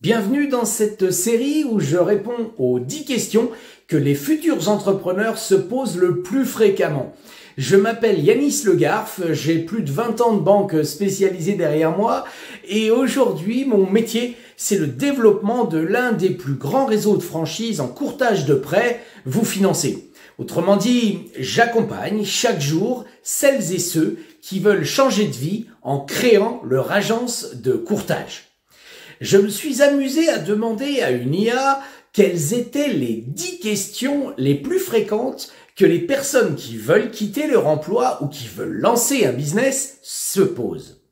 Bienvenue dans cette série où je réponds aux 10 questions que les futurs entrepreneurs se posent le plus fréquemment. Je m'appelle Yanis Le Garf, j'ai plus de 20 ans de banque spécialisée derrière moi et aujourd'hui mon métier c'est le développement de l'un des plus grands réseaux de franchise en courtage de prêts, vous financez. Autrement dit, j'accompagne chaque jour celles et ceux qui veulent changer de vie en créant leur agence de courtage. Je me suis amusé à demander à une IA quelles étaient les 10 questions les plus fréquentes que les personnes qui veulent quitter leur emploi ou qui veulent lancer un business se posent.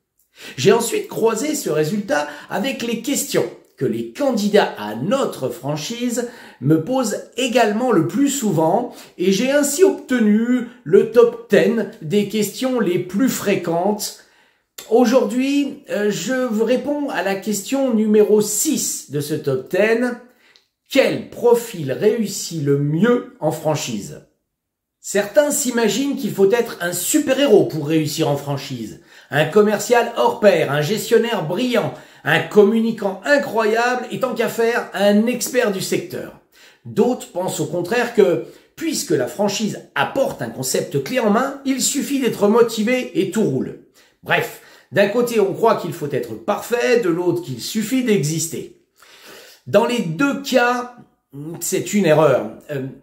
J'ai ensuite croisé ce résultat avec les questions que les candidats à notre franchise me posent également le plus souvent et j'ai ainsi obtenu le top 10 des questions les plus fréquentes. Aujourd'hui, je réponds à la question numéro 6 de ce top 10. Quel profil réussit le mieux en franchise? Certains s'imaginent qu'il faut être un super-héros pour réussir en franchise. Un commercial hors pair, un gestionnaire brillant, un communicant incroyable et tant qu'à faire, un expert du secteur. D'autres pensent au contraire que, puisque la franchise apporte un concept clé en main, il suffit d'être motivé et tout roule. Bref, d'un côté on croit qu'il faut être parfait, de l'autre qu'il suffit d'exister. Dans les deux cas, c'est une erreur.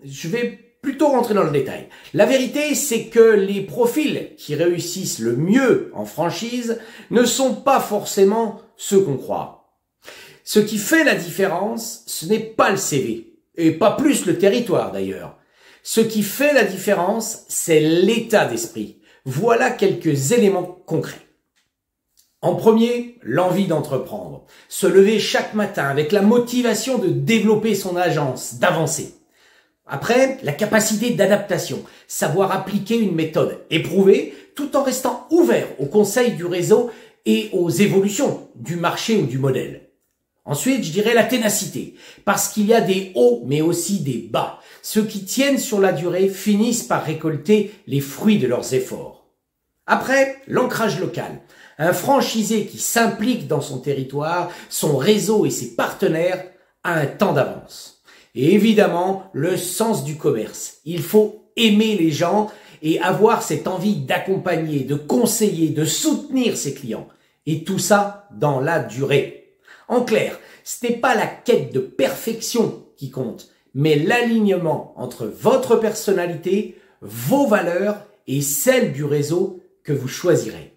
Je vais plutôt rentrer dans le détail. La vérité, c'est que les profils qui réussissent le mieux en franchise ne sont pas forcément ceux qu'on croit. Ce qui fait la différence, ce n'est pas le CV, et pas plus le territoire d'ailleurs. Ce qui fait la différence, c'est l'état d'esprit. Voilà quelques éléments concrets. En premier, l'envie d'entreprendre. Se lever chaque matin avec la motivation de développer son agence, d'avancer. Après, la capacité d'adaptation, savoir appliquer une méthode éprouvée tout en restant ouvert aux conseils du réseau et aux évolutions du marché ou du modèle. Ensuite, je dirais la ténacité, parce qu'il y a des hauts mais aussi des bas. Ceux qui tiennent sur la durée finissent par récolter les fruits de leurs efforts. Après, l'ancrage local. Un franchisé qui s'implique dans son territoire, son réseau et ses partenaires a un temps d'avance. Et évidemment, le sens du commerce. Il faut aimer les gens et avoir cette envie d'accompagner, de conseiller, de soutenir ses clients. Et tout ça dans la durée. En clair, ce n'est pas la quête de perfection qui compte, mais l'alignement entre votre personnalité, vos valeurs et celles du réseau que vous choisirez.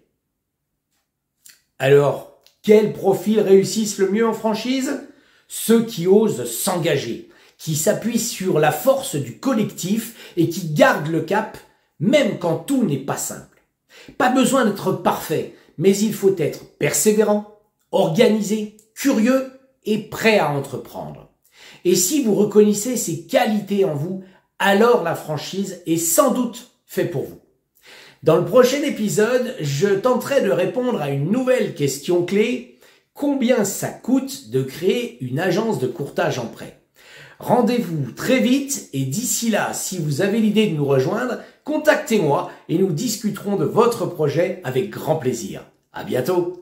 Alors, quels profils réussissent le mieux en franchise? Ceux qui osent s'engager, qui s'appuient sur la force du collectif et qui gardent le cap, même quand tout n'est pas simple. Pas besoin d'être parfait, mais il faut être persévérant, organisé, curieux et prêt à entreprendre. Et si vous reconnaissez ces qualités en vous, alors la franchise est sans doute faite pour vous. Dans le prochain épisode, je tenterai de répondre à une nouvelle question clé. Combien ça coûte de créer une agence de courtage en prêt? Rendez-vous très vite et d'ici là, si vous avez l'idée de nous rejoindre, contactez-moi et nous discuterons de votre projet avec grand plaisir. À bientôt!